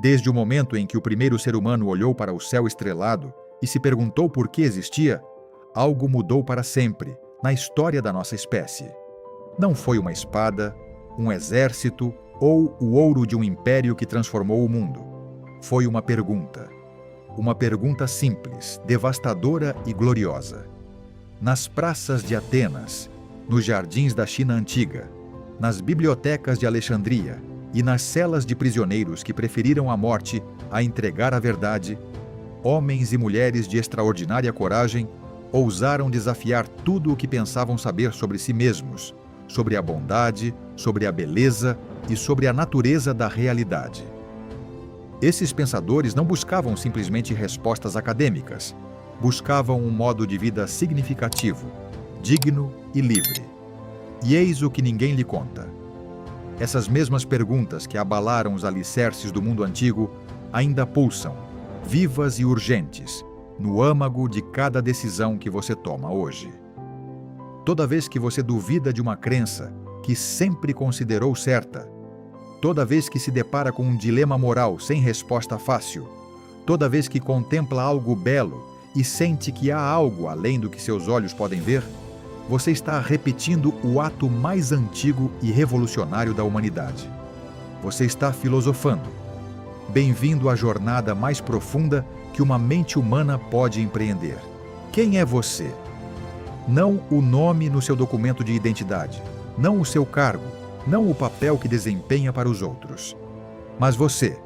Desde o momento em que o primeiro ser humano olhou para o céu estrelado e se perguntou por que existia, algo mudou para sempre na história da nossa espécie. Não foi uma espada, um exército ou o ouro de um império que transformou o mundo. Foi uma pergunta. Uma pergunta simples, devastadora e gloriosa. Nas praças de Atenas, nos jardins da China antiga, nas bibliotecas de Alexandria e nas celas de prisioneiros que preferiram a morte a entregar a verdade, homens e mulheres de extraordinária coragem ousaram desafiar tudo o que pensavam saber sobre si mesmos, sobre a bondade, sobre a beleza e sobre a natureza da realidade. Esses pensadores não buscavam simplesmente respostas acadêmicas, buscavam um modo de vida significativo, digno e livre. E eis o que ninguém lhe conta. Essas mesmas perguntas que abalaram os alicerces do mundo antigo ainda pulsam, vivas e urgentes, no âmago de cada decisão que você toma hoje. Toda vez que você duvida de uma crença que sempre considerou certa, toda vez que se depara com um dilema moral sem resposta fácil, toda vez que contempla algo belo e sente que há algo além do que seus olhos podem ver, você está repetindo o ato mais antigo e revolucionário da humanidade. Você está filosofando. Bem-vindo à jornada mais profunda que uma mente humana pode empreender. Quem é você? Não o nome no seu documento de identidade, não o seu cargo, não o papel que desempenha para os outros. Mas você,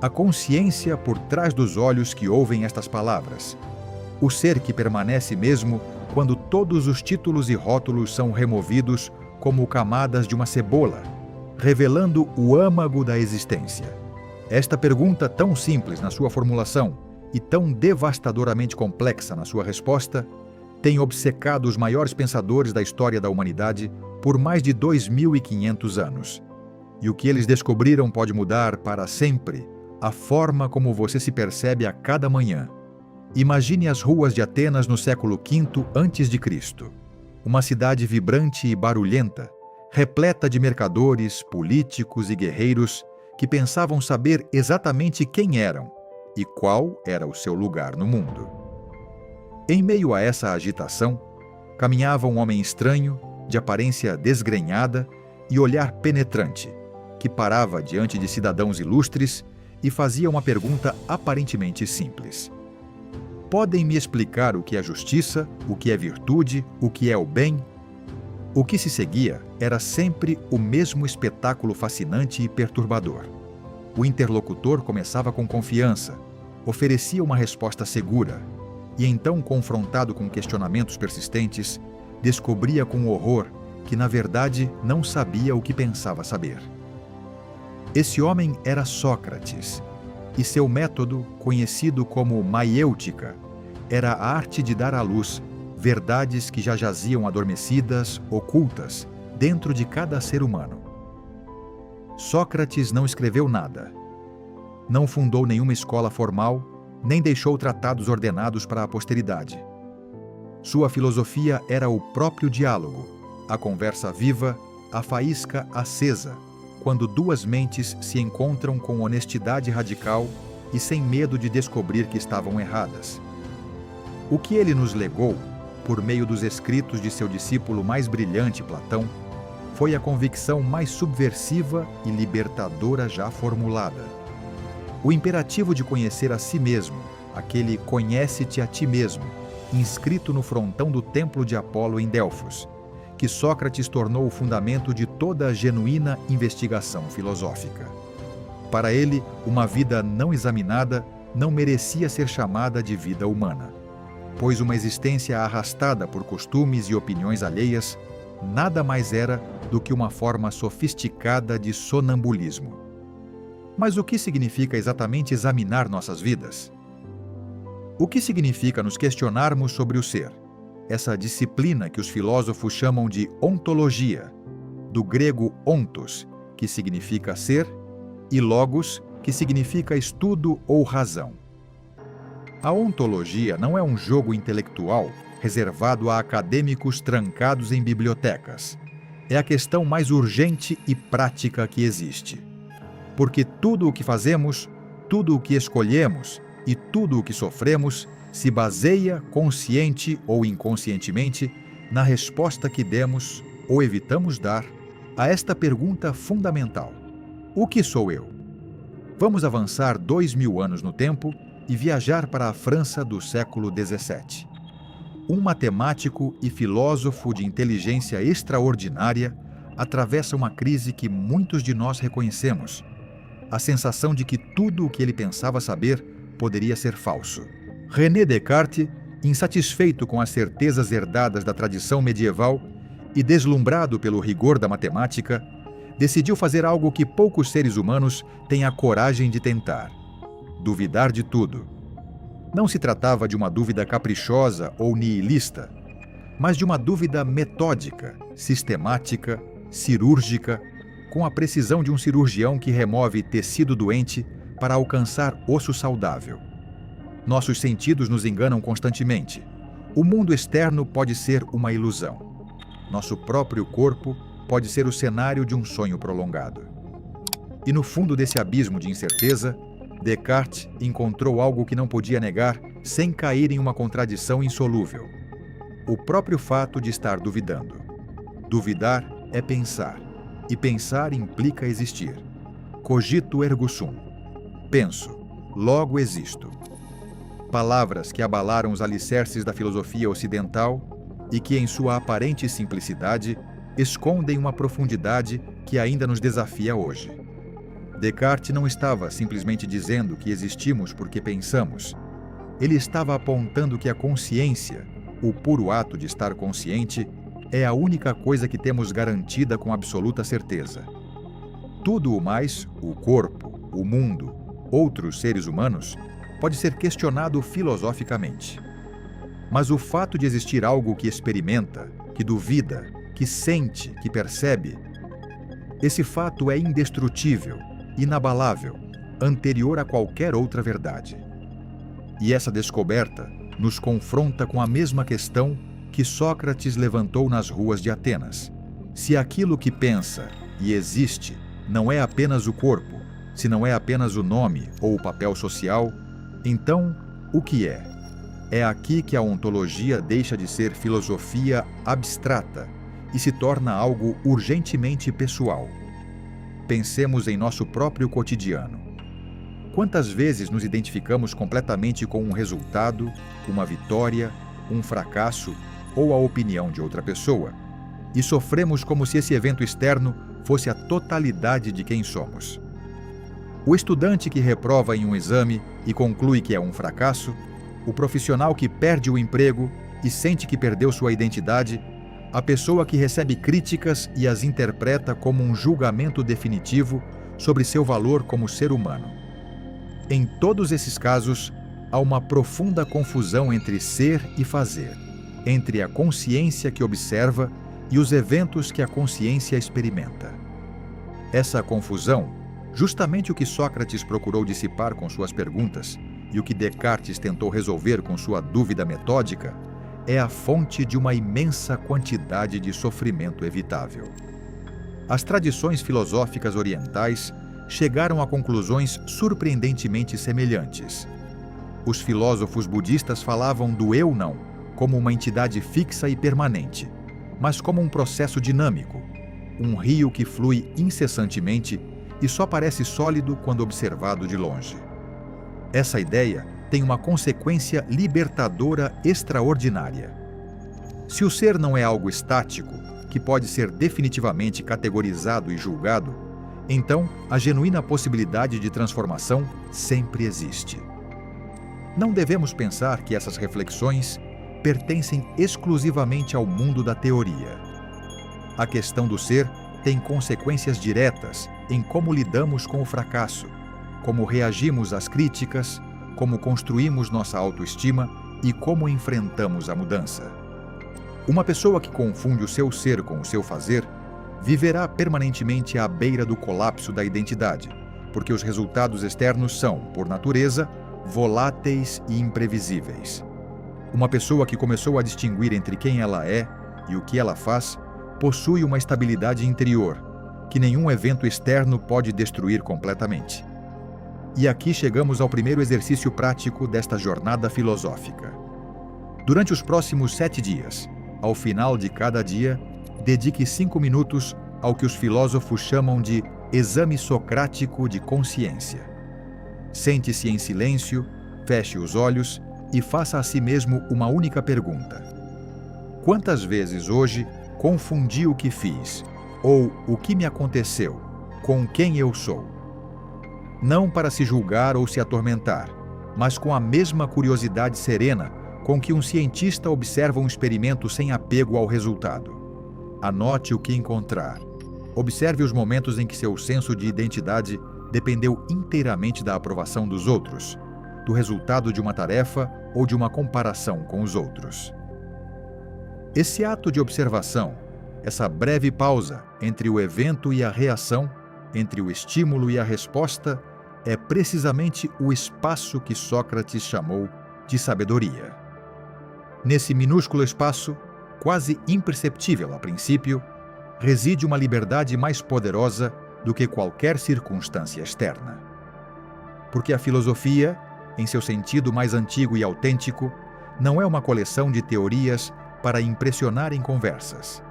a consciência por trás dos olhos que ouvem estas palavras, o ser que permanece mesmo quando todos os títulos e rótulos são removidos como camadas de uma cebola, revelando o âmago da existência. Esta pergunta, tão simples na sua formulação e tão devastadoramente complexa na sua resposta, tem obcecado os maiores pensadores da história da humanidade por mais de 2.500 anos. E o que eles descobriram pode mudar para sempre a forma como você se percebe a cada manhã. Imagine as ruas de Atenas no século V a.C. Uma cidade vibrante e barulhenta, repleta de mercadores, políticos e guerreiros que pensavam saber exatamente quem eram e qual era o seu lugar no mundo. Em meio a essa agitação, caminhava um homem estranho, de aparência desgrenhada e olhar penetrante, que parava diante de cidadãos ilustres e fazia uma pergunta aparentemente simples. Podem me explicar o que é justiça, o que é virtude, o que é o bem? O que se seguia era sempre o mesmo espetáculo fascinante e perturbador. O interlocutor começava com confiança, oferecia uma resposta segura, e então, confrontado com questionamentos persistentes, descobria com horror que, na verdade, não sabia o que pensava saber. Esse homem era Sócrates, e seu método, conhecido como maiêutica, era a arte de dar à luz verdades que já jaziam adormecidas, ocultas, dentro de cada ser humano. Sócrates não escreveu nada. Não fundou nenhuma escola formal, nem deixou tratados ordenados para a posteridade. Sua filosofia era o próprio diálogo, a conversa viva, a faísca acesa, quando duas mentes se encontram com honestidade radical e sem medo de descobrir que estavam erradas. O que ele nos legou, por meio dos escritos de seu discípulo mais brilhante, Platão, foi a convicção mais subversiva e libertadora já formulada. O imperativo de conhecer a si mesmo, aquele conhece-te a ti mesmo, inscrito no frontão do templo de Apolo em Delfos, que Sócrates tornou o fundamento de toda a genuína investigação filosófica. Para ele, uma vida não examinada não merecia ser chamada de vida humana, pois uma existência arrastada por costumes e opiniões alheias nada mais era do que uma forma sofisticada de sonambulismo. Mas o que significa exatamente examinar nossas vidas? O que significa nos questionarmos sobre o ser? Essa disciplina que os filósofos chamam de ontologia, do grego ontos, que significa ser, e logos, que significa estudo ou razão. A ontologia não é um jogo intelectual reservado a acadêmicos trancados em bibliotecas. É a questão mais urgente e prática que existe. porque tudo o que fazemos, tudo o que escolhemos e tudo o que sofremos se baseia, consciente ou inconscientemente, na resposta que demos ou evitamos dar a esta pergunta fundamental: o que sou eu? Vamos avançar 2000 anos no tempo e viajar para a França do século XVII. Um matemático e filósofo de inteligência extraordinária atravessa uma crise que muitos de nós reconhecemos: a sensação de que tudo o que ele pensava saber poderia ser falso. René Descartes, insatisfeito com as certezas herdadas da tradição medieval e deslumbrado pelo rigor da matemática, decidiu fazer algo que poucos seres humanos têm a coragem de tentar: duvidar de tudo. Não se tratava de uma dúvida caprichosa ou nihilista, mas de uma dúvida metódica, sistemática, cirúrgica, com a precisão de um cirurgião que remove tecido doente para alcançar osso saudável. Nossos sentidos nos enganam constantemente. O mundo externo pode ser uma ilusão. Nosso próprio corpo pode ser o cenário de um sonho prolongado. E no fundo desse abismo de incerteza, Descartes encontrou algo que não podia negar sem cair em uma contradição insolúvel: o próprio fato de estar duvidando. Duvidar é pensar, e pensar implica existir. Cogito ergo sum. Penso, logo existo. Palavras que abalaram os alicerces da filosofia ocidental e que, em sua aparente simplicidade, escondem uma profundidade que ainda nos desafia hoje. Descartes não estava simplesmente dizendo que existimos porque pensamos. Ele estava apontando que a consciência, o puro ato de estar consciente, é a única coisa que temos garantida com absoluta certeza. Tudo o mais, o corpo, o mundo, outros seres humanos, pode ser questionado filosoficamente. Mas o fato de existir algo que experimenta, que duvida, que sente, que percebe, esse fato é indestrutível, inabalável, anterior a qualquer outra verdade. E essa descoberta nos confronta com a mesma questão que Sócrates levantou nas ruas de Atenas: se aquilo que pensa e existe não é apenas o corpo, se não é apenas o nome ou o papel social, então o que é? É aqui que a ontologia deixa de ser filosofia abstrata e se torna algo urgentemente pessoal. Pensemos em nosso próprio cotidiano. Quantas vezes nos identificamos completamente com um resultado, uma vitória, um fracasso ou a opinião de outra pessoa, e sofremos como se esse evento externo fosse a totalidade de quem somos? O estudante que reprova em um exame e conclui que é um fracasso, o profissional que perde o emprego e sente que perdeu sua identidade, a pessoa que recebe críticas e as interpreta como um julgamento definitivo sobre seu valor como ser humano. Em todos esses casos, há uma profunda confusão entre ser e fazer, entre a consciência que observa e os eventos que a consciência experimenta. Essa confusão, justamente o que Sócrates procurou dissipar com suas perguntas e o que Descartes tentou resolver com sua dúvida metódica, é a fonte de uma imensa quantidade de sofrimento evitável. As tradições filosóficas orientais chegaram a conclusões surpreendentemente semelhantes. Os filósofos budistas falavam do eu não como uma entidade fixa e permanente, mas como um processo dinâmico, um rio que flui incessantemente e só parece sólido quando observado de longe. Essa ideia tem uma consequência libertadora extraordinária. Se o ser não é algo estático, que pode ser definitivamente categorizado e julgado, então a genuína possibilidade de transformação sempre existe. Não devemos pensar que essas reflexões pertencem exclusivamente ao mundo da teoria. A questão do ser tem consequências diretas em como lidamos com o fracasso, como reagimos às críticas, como construímos nossa autoestima e como enfrentamos a mudança. Uma pessoa que confunde o seu ser com o seu fazer viverá permanentemente à beira do colapso da identidade, porque os resultados externos são, por natureza, voláteis e imprevisíveis. Uma pessoa que começou a distinguir entre quem ela é e o que ela faz possui uma estabilidade interior, que nenhum evento externo pode destruir completamente. E aqui chegamos ao primeiro exercício prático desta jornada filosófica. Durante os próximos 7 dias, ao final de cada dia, dedique 5 minutos ao que os filósofos chamam de exame socrático de consciência. Sente-se em silêncio, feche os olhos e faça a si mesmo uma única pergunta: quantas vezes hoje confundi o que fiz, ou o que me aconteceu, com quem eu sou? Não para se julgar ou se atormentar, mas com a mesma curiosidade serena com que um cientista observa um experimento sem apego ao resultado. Anote o que encontrar. Observe os momentos em que seu senso de identidade dependeu inteiramente da aprovação dos outros, do resultado de uma tarefa ou de uma comparação com os outros. Esse ato de observação, essa breve pausa entre o evento e a reação, entre o estímulo e a resposta, é precisamente o espaço que Sócrates chamou de sabedoria. Nesse minúsculo espaço, quase imperceptível a princípio, reside uma liberdade mais poderosa do que qualquer circunstância externa. Porque a filosofia, em seu sentido mais antigo e autêntico, não é uma coleção de teorias para impressionar em conversas.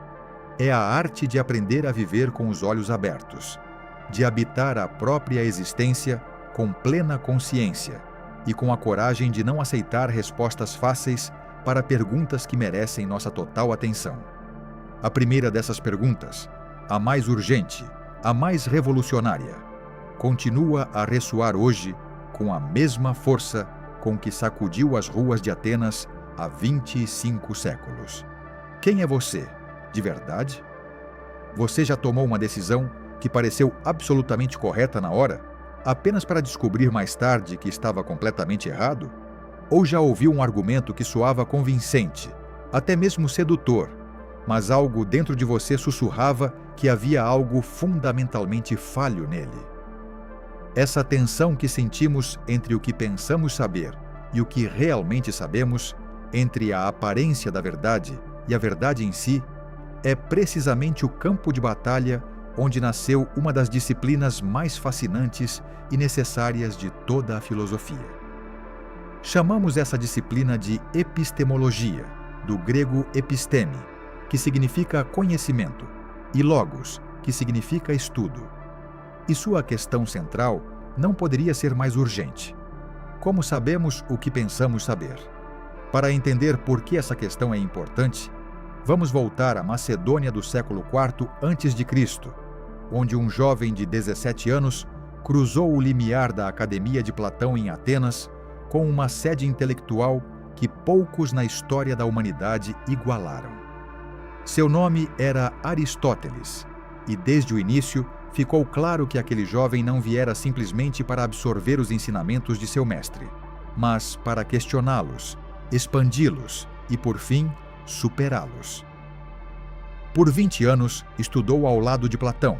É a arte de aprender a viver com os olhos abertos, de habitar a própria existência com plena consciência e com a coragem de não aceitar respostas fáceis para perguntas que merecem nossa total atenção. A primeira dessas perguntas, a mais urgente, a mais revolucionária, continua a ressoar hoje com a mesma força com que sacudiu as ruas de Atenas há 25 séculos. Quem é você, de verdade? Você já tomou uma decisão que pareceu absolutamente correta na hora, apenas para descobrir mais tarde que estava completamente errado? Ou já ouviu um argumento que soava convincente, até mesmo sedutor, mas algo dentro de você sussurrava que havia algo fundamentalmente falho nele? Essa tensão que sentimos entre o que pensamos saber e o que realmente sabemos, entre a aparência da verdade e a verdade em si, é precisamente o campo de batalha onde nasceu uma das disciplinas mais fascinantes e necessárias de toda a filosofia. Chamamos essa disciplina de epistemologia, do grego episteme, que significa conhecimento, e logos, que significa estudo. E sua questão central não poderia ser mais urgente. Como sabemos o que pensamos saber? Para entender por que essa questão é importante, vamos voltar à Macedônia do século IV a.C., onde um jovem de 17 anos cruzou o limiar da Academia de Platão em Atenas com uma sede intelectual que poucos na história da humanidade igualaram. Seu nome era Aristóteles, e desde o início ficou claro que aquele jovem não viera simplesmente para absorver os ensinamentos de seu mestre, mas para questioná-los, expandi-los e, por fim, superá-los. Por 20 anos, estudou ao lado de Platão,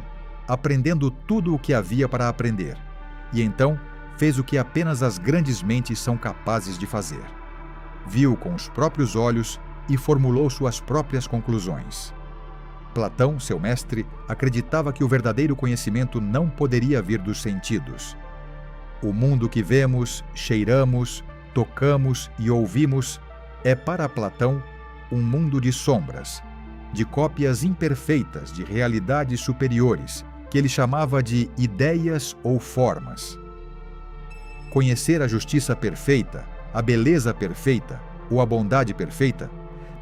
aprendendo tudo o que havia para aprender, e então fez o que apenas as grandes mentes são capazes de fazer. Viu com os próprios olhos e formulou suas próprias conclusões. Platão, seu mestre, acreditava que o verdadeiro conhecimento não poderia vir dos sentidos. O mundo que vemos, cheiramos, tocamos e ouvimos é para Platão um mundo de sombras, de cópias imperfeitas de realidades superiores, que ele chamava de ideias ou formas. Conhecer a justiça perfeita, a beleza perfeita ou a bondade perfeita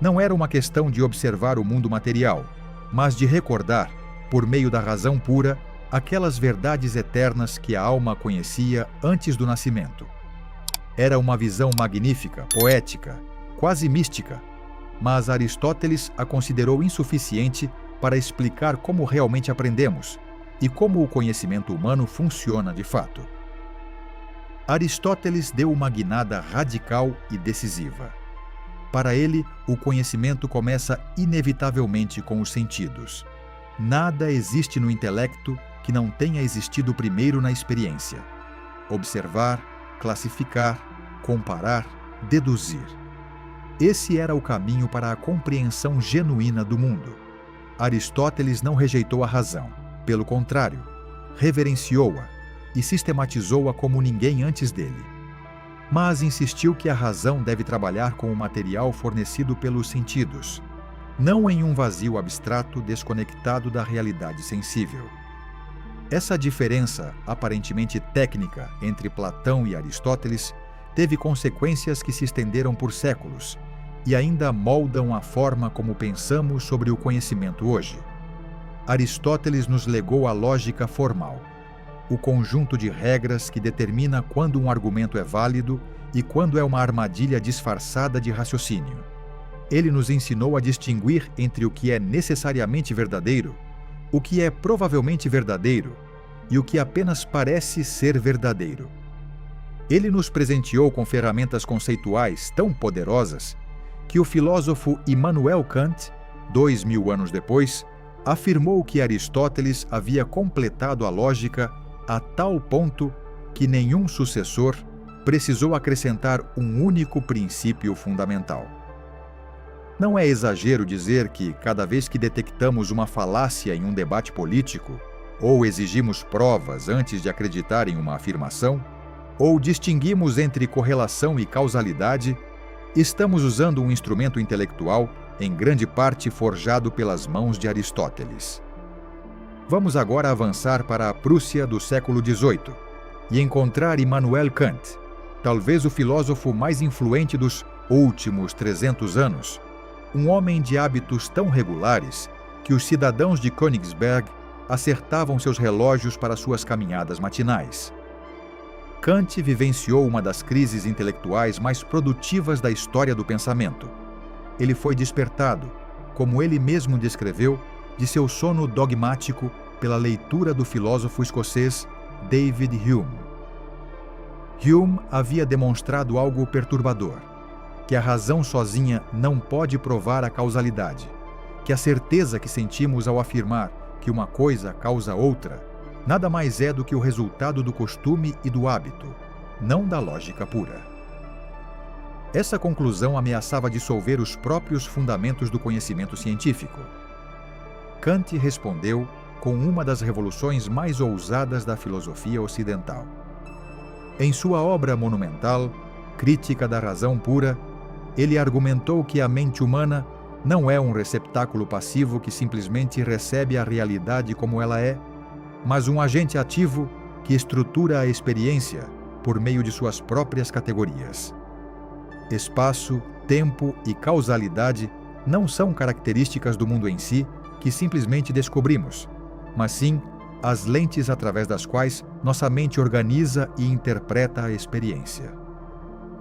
não era uma questão de observar o mundo material, mas de recordar, por meio da razão pura, aquelas verdades eternas que a alma conhecia antes do nascimento. Era uma visão magnífica, poética, quase mística, mas Aristóteles a considerou insuficiente para explicar como realmente aprendemos e como o conhecimento humano funciona de fato. Aristóteles deu uma guinada radical e decisiva. Para ele, o conhecimento começa inevitavelmente com os sentidos. Nada existe no intelecto que não tenha existido primeiro na experiência. Observar, classificar, comparar, deduzir. Esse era o caminho para a compreensão genuína do mundo. Aristóteles não rejeitou a razão, Pelo contrário, reverenciou-a e sistematizou-a como ninguém antes dele. Mas insistiu que a razão deve trabalhar com o material fornecido pelos sentidos, não em um vazio abstrato desconectado da realidade sensível. Essa diferença, aparentemente técnica, entre Platão e Aristóteles teve consequências que se estenderam por séculos e ainda moldam a forma como pensamos sobre o conhecimento hoje. Aristóteles nos legou a lógica formal, o conjunto de regras que determina quando um argumento é válido e quando é uma armadilha disfarçada de raciocínio. Ele nos ensinou a distinguir entre o que é necessariamente verdadeiro, o que é provavelmente verdadeiro e o que apenas parece ser verdadeiro. Ele nos presenteou com ferramentas conceituais tão poderosas que o filósofo Immanuel Kant, 2000 anos depois, afirmou que Aristóteles havia completado a lógica a tal ponto que nenhum sucessor precisou acrescentar um único princípio fundamental. Não é exagero dizer que, cada vez que detectamos uma falácia em um debate político, ou exigimos provas antes de acreditar em uma afirmação, ou distinguimos entre correlação e causalidade, estamos usando um instrumento intelectual em grande parte forjado pelas mãos de Aristóteles. Vamos agora avançar para a Prússia do século XVIII e encontrar Immanuel Kant, talvez o filósofo mais influente dos últimos 300 anos, um homem de hábitos tão regulares que os cidadãos de Königsberg acertavam seus relógios para suas caminhadas matinais. Kant vivenciou uma das crises intelectuais mais produtivas da história do pensamento. Ele foi despertado, como ele mesmo descreveu, de seu sono dogmático pela leitura do filósofo escocês David Hume. Hume havia demonstrado algo perturbador, que a razão sozinha não pode provar a causalidade, que a certeza que sentimos ao afirmar que uma coisa causa outra nada mais é do que o resultado do costume e do hábito, não da lógica pura. Essa conclusão ameaçava dissolver os próprios fundamentos do conhecimento científico. Kant respondeu com uma das revoluções mais ousadas da filosofia ocidental. Em sua obra monumental, Crítica da Razão Pura, ele argumentou que a mente humana não é um receptáculo passivo que simplesmente recebe a realidade como ela é, mas um agente ativo que estrutura a experiência por meio de suas próprias categorias. Espaço, tempo e causalidade não são características do mundo em si que simplesmente descobrimos, mas sim as lentes através das quais nossa mente organiza e interpreta a experiência.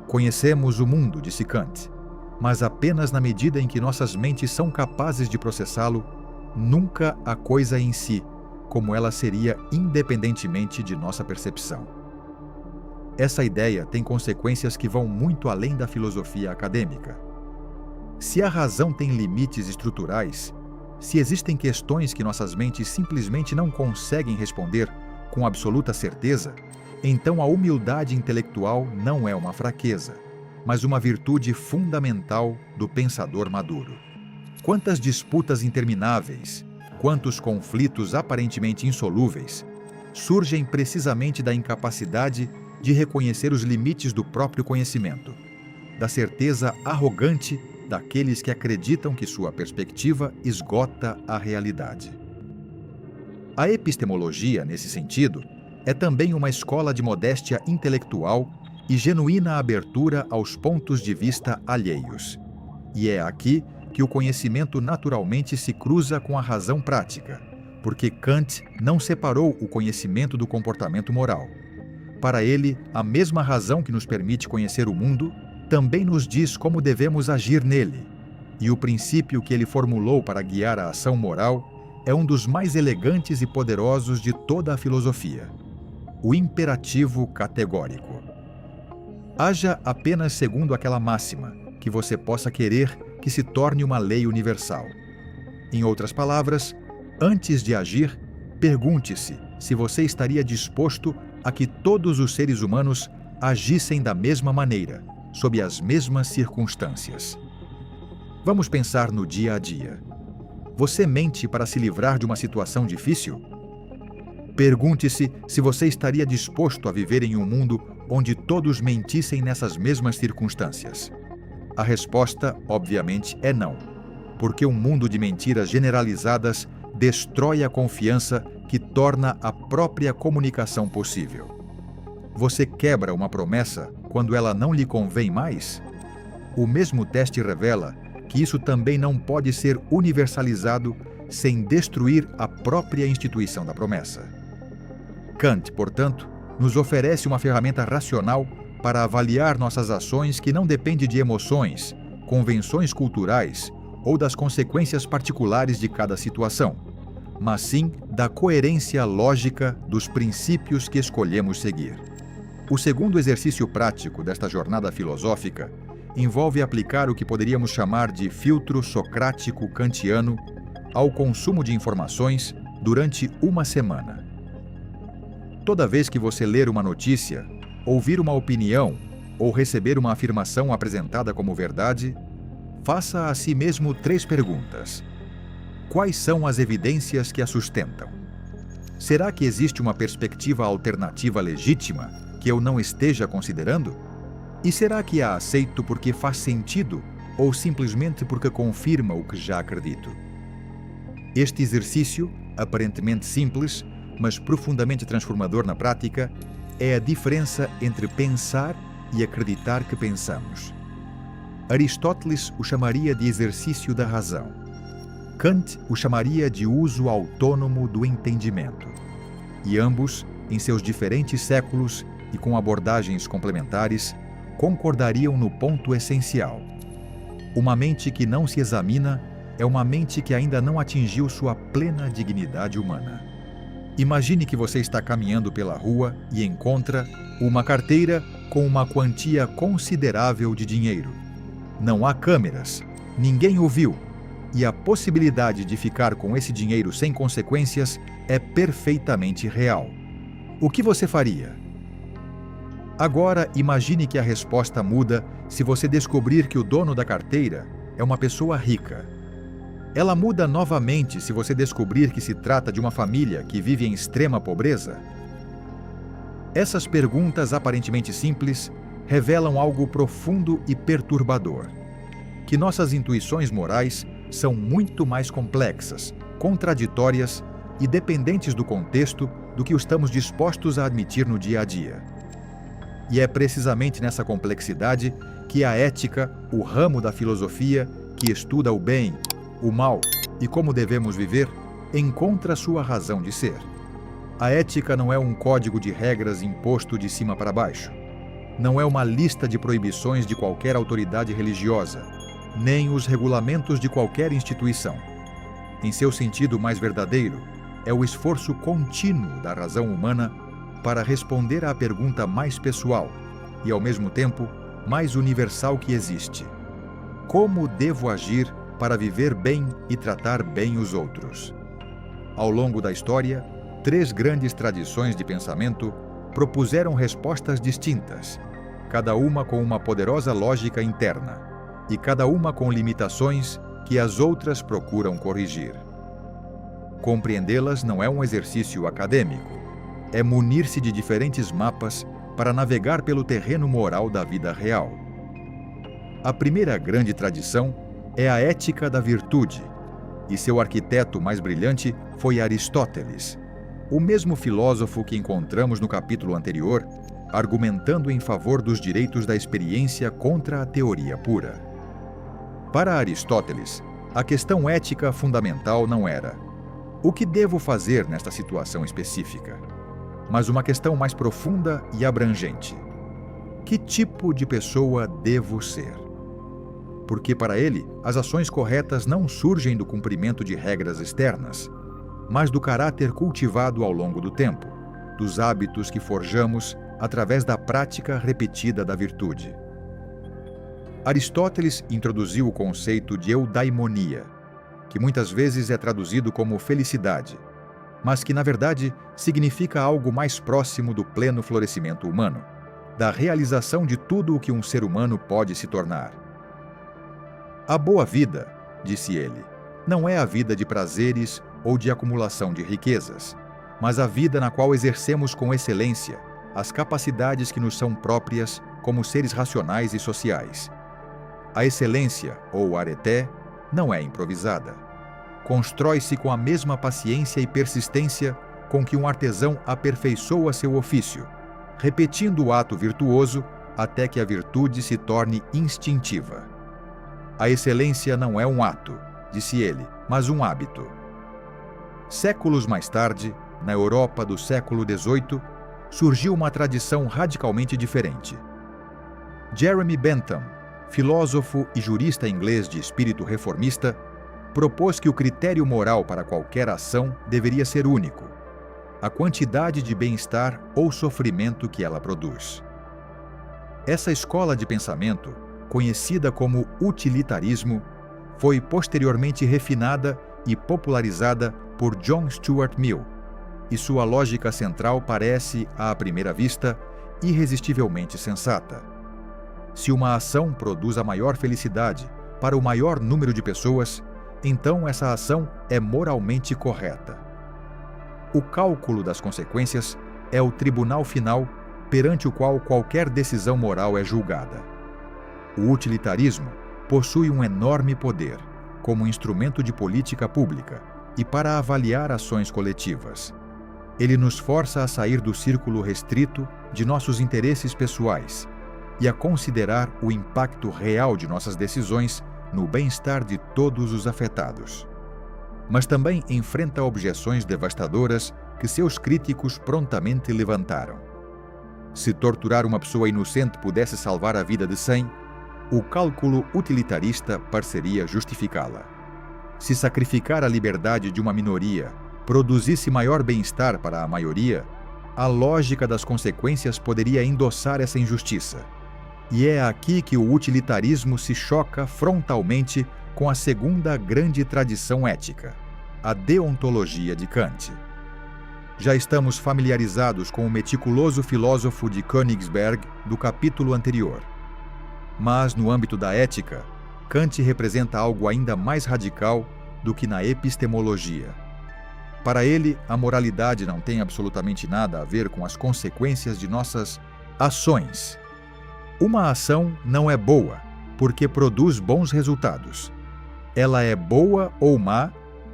Conhecemos o mundo, disse Kant, mas apenas na medida em que nossas mentes são capazes de processá-lo, nunca a coisa em si, como ela seria independentemente de nossa percepção. Essa ideia tem consequências que vão muito além da filosofia acadêmica. Se a razão tem limites estruturais, se existem questões que nossas mentes simplesmente não conseguem responder com absoluta certeza, então a humildade intelectual não é uma fraqueza, mas uma virtude fundamental do pensador maduro. Quantas disputas intermináveis, quantos conflitos aparentemente insolúveis surgem precisamente da incapacidade de reconhecer os limites do próprio conhecimento, da certeza arrogante daqueles que acreditam que sua perspectiva esgota a realidade. A epistemologia, nesse sentido, é também uma escola de modéstia intelectual e genuína abertura aos pontos de vista alheios. E é aqui que o conhecimento naturalmente se cruza com a razão prática, porque Kant não separou o conhecimento do comportamento moral. Para ele, a mesma razão que nos permite conhecer o mundo também nos diz como devemos agir nele, e o princípio que ele formulou para guiar a ação moral é um dos mais elegantes e poderosos de toda a filosofia: o imperativo categórico. Haja apenas segundo aquela máxima, que você possa querer que se torne uma lei universal. Em outras palavras, antes de agir, pergunte-se se você estaria disposto a que todos os seres humanos agissem da mesma maneira, sob as mesmas circunstâncias. Vamos pensar no dia a dia. Você mente para se livrar de uma situação difícil? Pergunte-se se você estaria disposto a viver em um mundo onde todos mentissem nessas mesmas circunstâncias. A resposta, obviamente, é não, porque um mundo de mentiras generalizadas destrói a confiança que torna a própria comunicação possível. Você quebra uma promessa quando ela não lhe convém mais? O mesmo teste revela que isso também não pode ser universalizado sem destruir a própria instituição da promessa. Kant, portanto, nos oferece uma ferramenta racional para avaliar nossas ações que não depende de emoções, convenções culturais ou das consequências particulares de cada situação, mas sim da coerência lógica dos princípios que escolhemos seguir. O segundo exercício prático desta jornada filosófica envolve aplicar o que poderíamos chamar de filtro socrático kantiano ao consumo de informações durante uma semana. Toda vez que você ler uma notícia, ouvir uma opinião ou receber uma afirmação apresentada como verdade, faça a si mesmo 3 perguntas. Quais são as evidências que a sustentam? Será que existe uma perspectiva alternativa legítima que eu não esteja considerando? E será que a aceito porque faz sentido ou simplesmente porque confirma o que já acredito? Este exercício, aparentemente simples, mas profundamente transformador na prática, é a diferença entre pensar e acreditar que pensamos. Aristóteles o chamaria de exercício da razão. Kant o chamaria de uso autônomo do entendimento. E ambos, em seus diferentes séculos e com abordagens complementares, concordariam no ponto essencial. Uma mente que não se examina é uma mente que ainda não atingiu sua plena dignidade humana. Imagine que você está caminhando pela rua e encontra uma carteira com uma quantia considerável de dinheiro. Não há câmeras, ninguém o viu, e a possibilidade de ficar com esse dinheiro sem consequências é perfeitamente real. O que você faria? Agora, imagine que a resposta muda se você descobrir que o dono da carteira é uma pessoa rica. Ela muda novamente se você descobrir que se trata de uma família que vive em extrema pobreza? Essas perguntas aparentemente simples revelam algo profundo e perturbador: que nossas intuições morais são muito mais complexas, contraditórias e dependentes do contexto do que estamos dispostos a admitir no dia a dia. E é precisamente nessa complexidade que a ética, o ramo da filosofia que estuda o bem, o mal e como devemos viver, encontra sua razão de ser. A ética não é um código de regras imposto de cima para baixo. Não é uma lista de proibições de qualquer autoridade religiosa, nem os regulamentos de qualquer instituição. Em seu sentido mais verdadeiro, é o esforço contínuo da razão humana para responder à pergunta mais pessoal e, ao mesmo tempo, mais universal que existe: como devo agir para viver bem e tratar bem os outros? Ao longo da história, 3 grandes tradições de pensamento propuseram respostas distintas, cada uma com uma poderosa lógica interna, e cada uma com limitações que as outras procuram corrigir. Compreendê-las não é um exercício acadêmico, é munir-se de diferentes mapas para navegar pelo terreno moral da vida real. A primeira grande tradição é a ética da virtude, e seu arquiteto mais brilhante foi Aristóteles, o mesmo filósofo que encontramos no capítulo anterior, argumentando em favor dos direitos da experiência contra a teoria pura. Para Aristóteles, a questão ética fundamental não era: o que devo fazer nesta situação específica? Mas uma questão mais profunda e abrangente: que tipo de pessoa devo ser? Porque para ele, as ações corretas não surgem do cumprimento de regras externas, mas do caráter cultivado ao longo do tempo, dos hábitos que forjamos através da prática repetida da virtude. Aristóteles introduziu o conceito de eudaimonia, que muitas vezes é traduzido como felicidade, mas que, na verdade, significa algo mais próximo do pleno florescimento humano, da realização de tudo o que um ser humano pode se tornar. A boa vida, disse ele, não é a vida de prazeres ou de acumulação de riquezas, mas a vida na qual exercemos com excelência as capacidades que nos são próprias como seres racionais e sociais. A excelência, ou areté, não é improvisada. Constrói-se com a mesma paciência e persistência com que um artesão aperfeiçoa seu ofício, repetindo o ato virtuoso até que a virtude se torne instintiva. A excelência não é um ato, disse ele, mas um hábito. Séculos mais tarde, na Europa do século XVIII, surgiu uma tradição radicalmente diferente. Jeremy Bentham, filósofo e jurista inglês de espírito reformista, propôs que o critério moral para qualquer ação deveria ser único: a quantidade de bem-estar ou sofrimento que ela produz. Essa escola de pensamento, conhecida como utilitarismo, foi posteriormente refinada e popularizada por John Stuart Mill, e sua lógica central parece, à primeira vista, irresistivelmente sensata. Se uma ação produz a maior felicidade para o maior número de pessoas, então essa ação é moralmente correta. O cálculo das consequências é o tribunal final perante o qual qualquer decisão moral é julgada. O utilitarismo possui um enorme poder como instrumento de política pública e para avaliar ações coletivas. Ele nos força a sair do círculo restrito de nossos interesses pessoais e a considerar o impacto real de nossas decisões no bem-estar de todos os afetados. Mas também enfrenta objeções devastadoras que seus críticos prontamente levantaram. Se torturar uma pessoa inocente pudesse salvar a vida de 100, o cálculo utilitarista pareceria justificá-la. Se sacrificar a liberdade de uma minoria produzisse maior bem-estar para a maioria, a lógica das consequências poderia endossar essa injustiça. E é aqui que o utilitarismo se choca frontalmente com a segunda grande tradição ética, a deontologia de Kant. Já estamos familiarizados com o meticuloso filósofo de Königsberg do capítulo anterior. Mas, no âmbito da ética, Kant representa algo ainda mais radical do que na epistemologia. Para ele, a moralidade não tem absolutamente nada a ver com as consequências de nossas ações. Uma ação não é boa porque produz bons resultados. Ela é boa ou má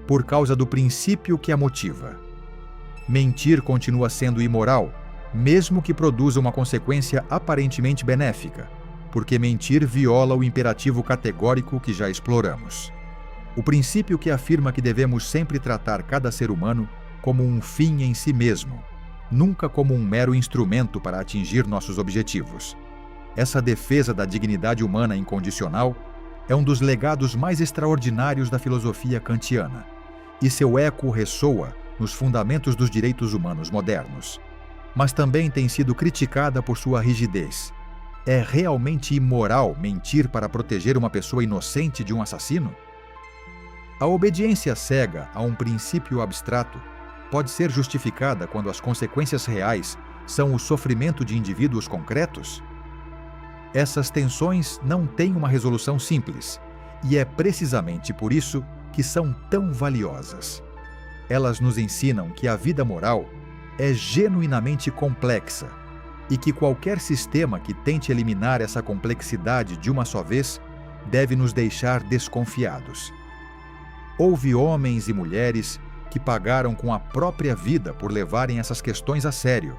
por causa do princípio que a motiva. Mentir continua sendo imoral, mesmo que produza uma consequência aparentemente benéfica, porque mentir viola o imperativo categórico que já exploramos. O princípio que afirma que devemos sempre tratar cada ser humano como um fim em si mesmo, nunca como um mero instrumento para atingir nossos objetivos. Essa defesa da dignidade humana incondicional é um dos legados mais extraordinários da filosofia kantiana, e seu eco ressoa nos fundamentos dos direitos humanos modernos. Mas também tem sido criticada por sua rigidez. É realmente imoral mentir para proteger uma pessoa inocente de um assassino? A obediência cega a um princípio abstrato pode ser justificada quando as consequências reais são o sofrimento de indivíduos concretos? Essas tensões não têm uma resolução simples, e é precisamente por isso que são tão valiosas. Elas nos ensinam que a vida moral é genuinamente complexa e que qualquer sistema que tente eliminar essa complexidade de uma só vez deve nos deixar desconfiados. Houve homens e mulheres que pagaram com a própria vida por levarem essas questões a sério.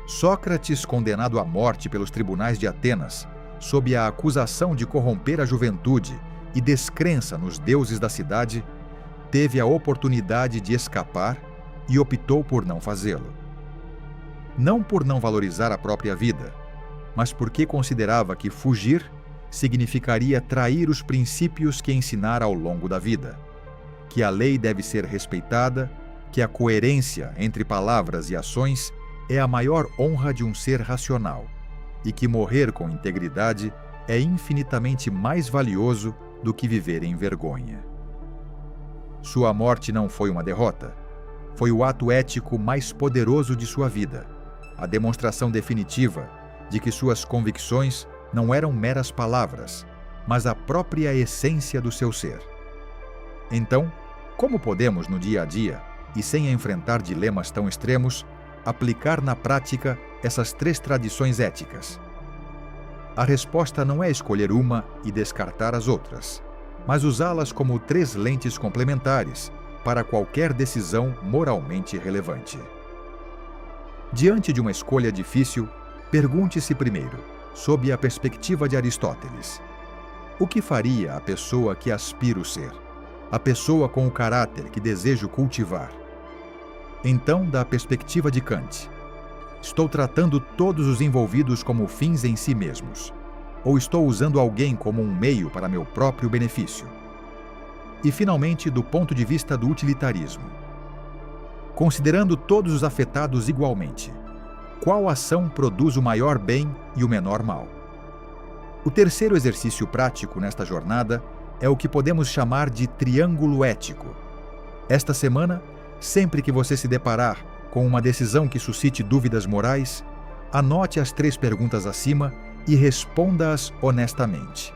Sócrates, condenado à morte pelos tribunais de Atenas, sob a acusação de corromper a juventude e descrença nos deuses da cidade, teve a oportunidade de escapar e optou por não fazê-lo. Não por não valorizar a própria vida, mas porque considerava que fugir significaria trair os princípios que ensinara ao longo da vida, que a lei deve ser respeitada, que a coerência entre palavras e ações é a maior honra de um ser racional e que morrer com integridade é infinitamente mais valioso do que viver em vergonha. Sua morte não foi uma derrota. Foi o ato ético mais poderoso de sua vida, a demonstração definitiva de que suas convicções não eram meras palavras, mas a própria essência do seu ser. Então, como podemos, no dia a dia, e sem enfrentar dilemas tão extremos, aplicar na prática essas 3 tradições éticas? A resposta não é escolher uma e descartar as outras, mas usá-las como 3 lentes complementares para qualquer decisão moralmente relevante. Diante de uma escolha difícil, pergunte-se primeiro, sob a perspectiva de Aristóteles: o que faria a pessoa que aspiro ser? A pessoa com o caráter que desejo cultivar? Então, da perspectiva de Kant: estou tratando todos os envolvidos como fins em si mesmos? Ou estou usando alguém como um meio para meu próprio benefício? E, finalmente, do ponto de vista do utilitarismo: considerando todos os afetados igualmente, qual ação produz o maior bem e o menor mal? O terceiro exercício prático nesta jornada é o que podemos chamar de triângulo ético. Esta semana, sempre que você se deparar com uma decisão que suscite dúvidas morais, anote as 3 perguntas acima e responda-as honestamente.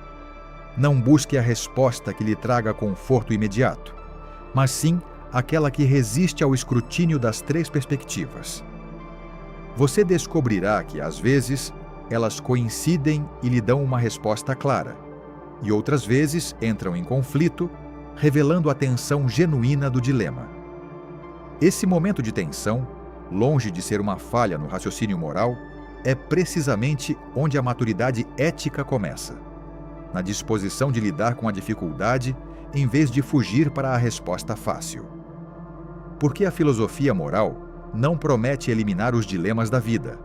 Não busque a resposta que lhe traga conforto imediato, mas sim aquela que resiste ao escrutínio das 3 perspectivas. Você descobrirá que, às vezes, elas coincidem e lhe dão uma resposta clara, e outras vezes entram em conflito, revelando a tensão genuína do dilema. Esse momento de tensão, longe de ser uma falha no raciocínio moral, é precisamente onde a maturidade ética começa, na disposição de lidar com a dificuldade em vez de fugir para a resposta fácil. Porque a filosofia moral não promete eliminar os dilemas da vida,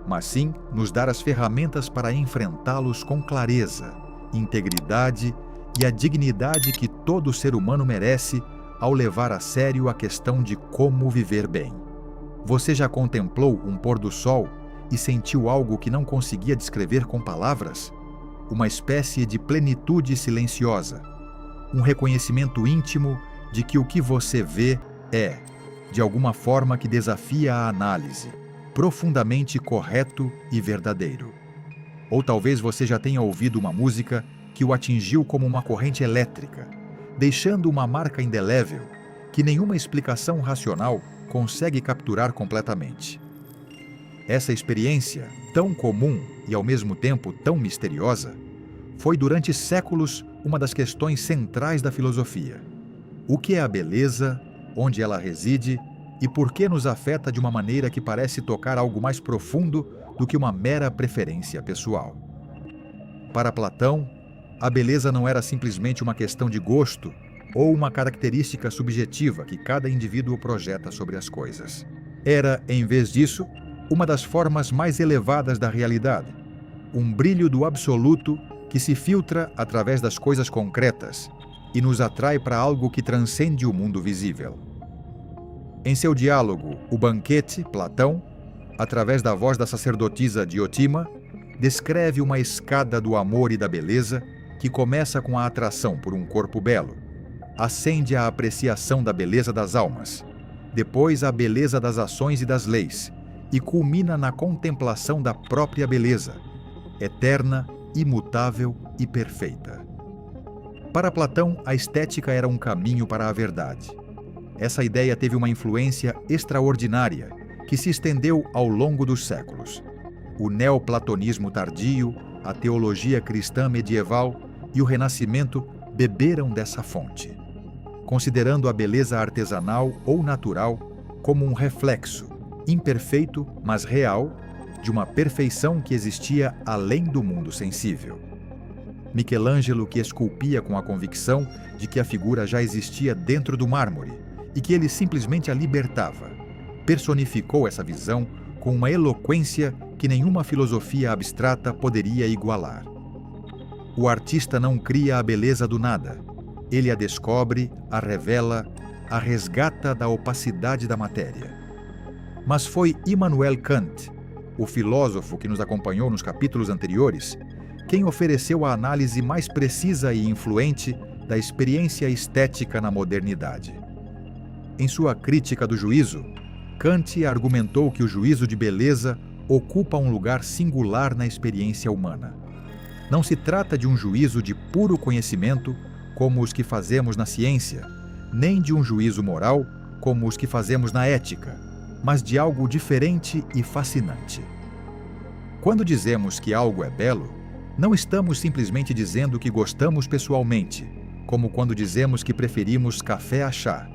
mas sim nos dar as ferramentas para enfrentá-los com clareza, integridade e a dignidade que todo ser humano merece ao levar a sério a questão de como viver bem. Você já contemplou um pôr do sol e sentiu algo que não conseguia descrever com palavras? Uma espécie de plenitude silenciosa, um reconhecimento íntimo de que o que você vê é, de alguma forma que desafia a análise, profundamente correto e verdadeiro. Ou talvez você já tenha ouvido uma música que o atingiu como uma corrente elétrica, deixando uma marca indelével que nenhuma explicação racional consegue capturar completamente. Essa experiência, tão comum e ao mesmo tempo tão misteriosa, foi durante séculos uma das questões centrais da filosofia. O que é a beleza, onde ela reside e por que nos afeta de uma maneira que parece tocar algo mais profundo do que uma mera preferência pessoal? Para Platão, a beleza não era simplesmente uma questão de gosto ou uma característica subjetiva que cada indivíduo projeta sobre as coisas. Era, em vez disso, uma das formas mais elevadas da realidade, um brilho do absoluto que se filtra através das coisas concretas e nos atrai para algo que transcende o mundo visível. Em seu diálogo O Banquete, Platão, através da voz da sacerdotisa Diotima, descreve uma escada do amor e da beleza que começa com a atração por um corpo belo, ascende à apreciação da beleza das almas, depois a beleza das ações e das leis, e culmina na contemplação da própria beleza, eterna, imutável e perfeita. Para Platão, a estética era um caminho para a verdade. Essa ideia teve uma influência extraordinária que se estendeu ao longo dos séculos. O neoplatonismo tardio, a teologia cristã medieval e o Renascimento beberam dessa fonte, considerando a beleza artesanal ou natural como um reflexo, imperfeito, mas real, de uma perfeição que existia além do mundo sensível. Michelangelo, que esculpia com a convicção de que a figura já existia dentro do mármore e que ele simplesmente a libertava, personificou essa visão com uma eloquência que nenhuma filosofia abstrata poderia igualar. O artista não cria a beleza do nada. Ele a descobre, a revela, a resgata da opacidade da matéria. Mas foi Immanuel Kant, o filósofo que nos acompanhou nos capítulos anteriores, quem ofereceu a análise mais precisa e influente da experiência estética na modernidade. Em sua crítica do juízo, Kant argumentou que o juízo de beleza ocupa um lugar singular na experiência humana. Não se trata de um juízo de puro conhecimento, como os que fazemos na ciência, nem de um juízo moral, como os que fazemos na ética, mas de algo diferente e fascinante. Quando dizemos que algo é belo, não estamos simplesmente dizendo que gostamos pessoalmente, como quando dizemos que preferimos café a chá.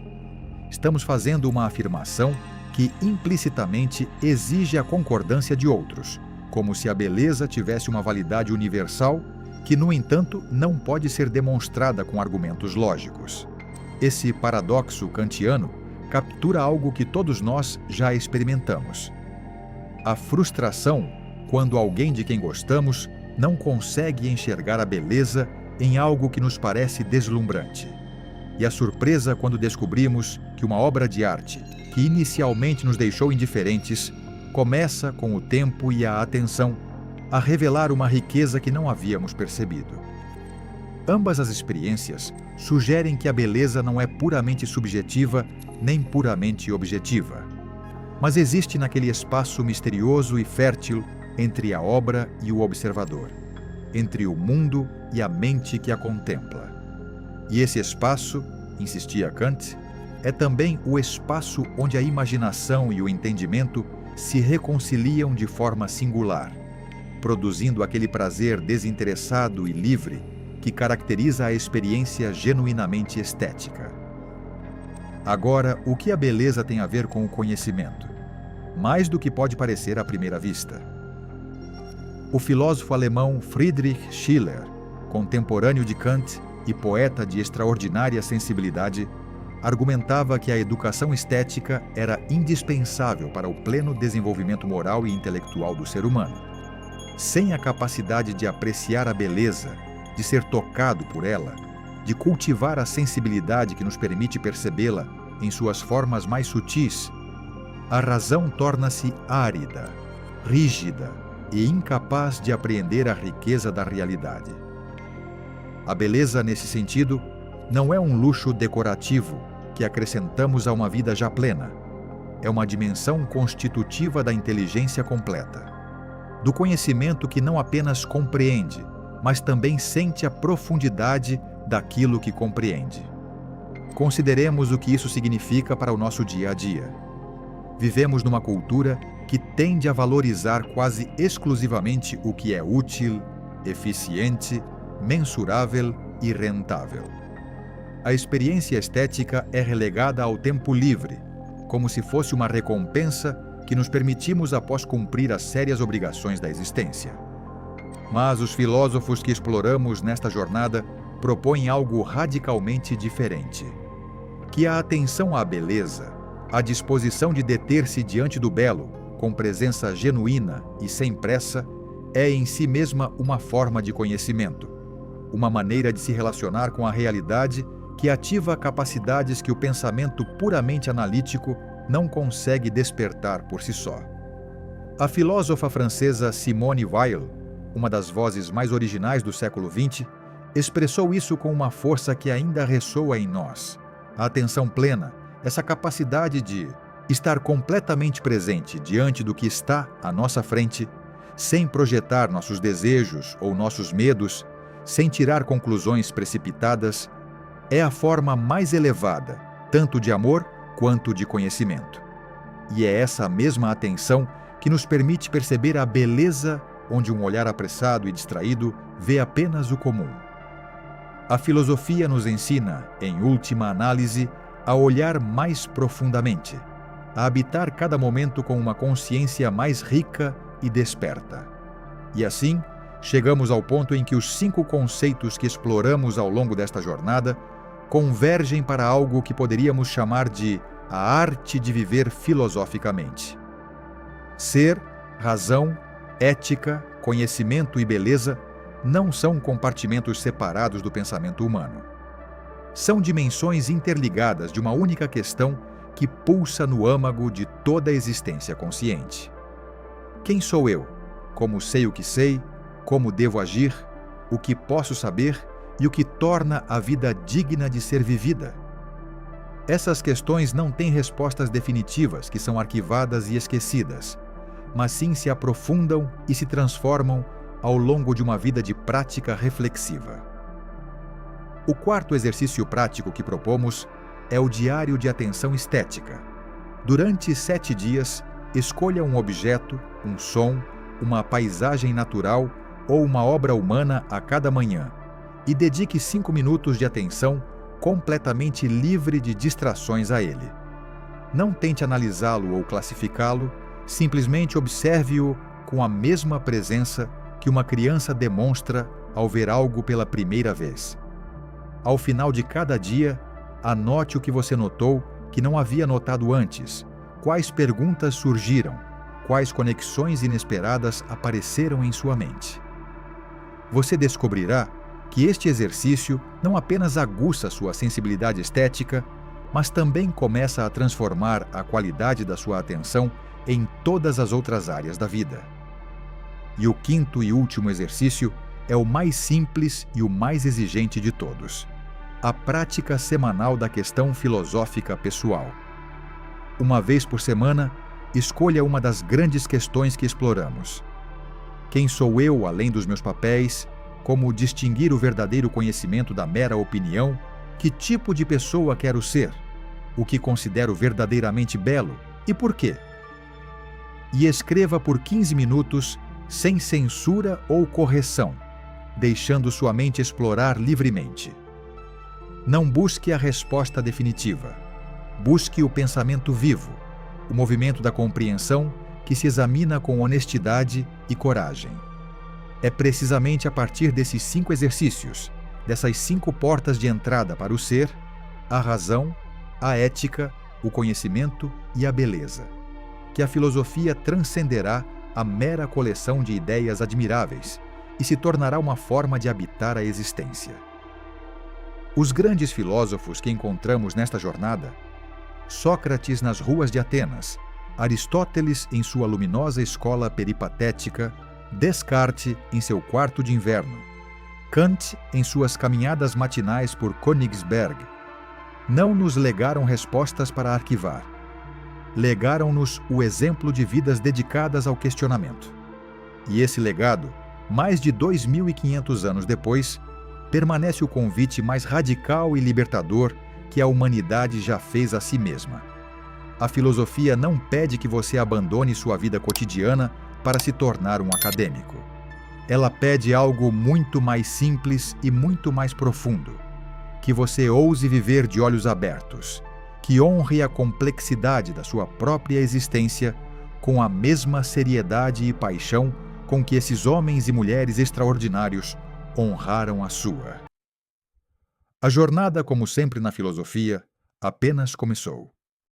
Estamos fazendo uma afirmação que implicitamente exige a concordância de outros, como se a beleza tivesse uma validade universal que, no entanto, não pode ser demonstrada com argumentos lógicos. Esse paradoxo kantiano captura algo que todos nós já experimentamos: a frustração quando alguém de quem gostamos não consegue enxergar a beleza em algo que nos parece deslumbrante. E a surpresa quando descobrimos que uma obra de arte, que inicialmente nos deixou indiferentes, começa, com o tempo e a atenção, a revelar uma riqueza que não havíamos percebido. Ambas as experiências sugerem que a beleza não é puramente subjetiva nem puramente objetiva, mas existe naquele espaço misterioso e fértil entre a obra e o observador, entre o mundo e a mente que a contempla. E esse espaço, insistia Kant, é também o espaço onde a imaginação e o entendimento se reconciliam de forma singular, produzindo aquele prazer desinteressado e livre que caracteriza a experiência genuinamente estética. Agora, o que a beleza tem a ver com o conhecimento? Mais do que pode parecer à primeira vista. O filósofo alemão Friedrich Schiller, contemporâneo de Kant e poeta de extraordinária sensibilidade, argumentava que a educação estética era indispensável para o pleno desenvolvimento moral e intelectual do ser humano. Sem a capacidade de apreciar a beleza, de ser tocado por ela, de cultivar a sensibilidade que nos permite percebê-la em suas formas mais sutis, a razão torna-se árida, rígida e incapaz de apreender a riqueza da realidade. A beleza, nesse sentido, não é um luxo decorativo que acrescentamos a uma vida já plena. É uma dimensão constitutiva da inteligência completa, do conhecimento que não apenas compreende, mas também sente a profundidade daquilo que compreende. Consideremos o que isso significa para o nosso dia a dia. Vivemos numa cultura que tende a valorizar quase exclusivamente o que é útil, eficiente, mensurável e rentável. A experiência estética é relegada ao tempo livre, como se fosse uma recompensa que nos permitimos após cumprir as sérias obrigações da existência. Mas os filósofos que exploramos nesta jornada propõem algo radicalmente diferente: que a atenção à beleza, a disposição de deter-se diante do belo, com presença genuína e sem pressa, é em si mesma uma forma de conhecimento, uma maneira de se relacionar com a realidade que ativa capacidades que o pensamento puramente analítico não consegue despertar por si só. A filósofa francesa Simone Weil, uma das vozes mais originais do século XX, expressou isso com uma força que ainda ressoa em nós. A atenção plena, essa capacidade de estar completamente presente diante do que está à nossa frente, sem projetar nossos desejos ou nossos medos, sem tirar conclusões precipitadas, é a forma mais elevada, tanto de amor quanto de conhecimento. E é essa mesma atenção que nos permite perceber a beleza onde um olhar apressado e distraído vê apenas o comum. A filosofia nos ensina, em última análise, a olhar mais profundamente, a habitar cada momento com uma consciência mais rica e desperta. E assim, chegamos ao ponto em que os 5 conceitos que exploramos ao longo desta jornada convergem para algo que poderíamos chamar de a arte de viver filosoficamente. Ser, razão, ética, conhecimento e beleza não são compartimentos separados do pensamento humano. São dimensões interligadas de uma única questão que pulsa no âmago de toda a existência consciente. Quem sou eu? Como sei o que sei? Como devo agir? O que posso saber? E o que torna a vida digna de ser vivida? Essas questões não têm respostas definitivas que são arquivadas e esquecidas, mas sim se aprofundam e se transformam ao longo de uma vida de prática reflexiva. O quarto exercício prático que propomos é o diário de atenção estética. Durante 7 dias, escolha um objeto, um som, uma paisagem natural ou uma obra humana a cada manhã e dedique 5 minutos de atenção completamente livre de distrações a ele. Não tente analisá-lo ou classificá-lo, simplesmente observe-o com a mesma presença que uma criança demonstra ao ver algo pela primeira vez. Ao final de cada dia, anote o que você notou que não havia notado antes, quais perguntas surgiram, quais conexões inesperadas apareceram em sua mente. Você descobrirá que este exercício não apenas aguça sua sensibilidade estética, mas também começa a transformar a qualidade da sua atenção em todas as outras áreas da vida. E o quinto e último exercício é o mais simples e o mais exigente de todos: a prática semanal da questão filosófica pessoal. Uma vez por semana, escolha uma das grandes questões que exploramos. Quem sou eu além dos meus papéis? Como distinguir o verdadeiro conhecimento da mera opinião? Que tipo de pessoa quero ser? O que considero verdadeiramente belo e por quê? E escreva por 15 minutos, sem censura ou correção, deixando sua mente explorar livremente. Não busque a resposta definitiva. Busque o pensamento vivo, o movimento da compreensão que se examina com honestidade e coragem. É precisamente a partir desses 5 exercícios, dessas 5 portas de entrada para o ser, a razão, a ética, o conhecimento e a beleza, que a filosofia transcenderá a mera coleção de ideias admiráveis e se tornará uma forma de habitar a existência. Os grandes filósofos que encontramos nesta jornada, Sócrates nas ruas de Atenas, Aristóteles em sua luminosa escola peripatética, Descartes em seu quarto de inverno, Kant em suas caminhadas matinais por Königsberg, não nos legaram respostas para arquivar. Legaram-nos o exemplo de vidas dedicadas ao questionamento. E esse legado, mais de 2.500 anos depois, permanece o convite mais radical e libertador que a humanidade já fez a si mesma. A filosofia não pede que você abandone sua vida cotidiana para se tornar um acadêmico. Ela pede algo muito mais simples e muito mais profundo: que você ouse viver de olhos abertos, que honre a complexidade da sua própria existência com a mesma seriedade e paixão com que esses homens e mulheres extraordinários honraram a sua. A jornada, como sempre na filosofia, apenas começou.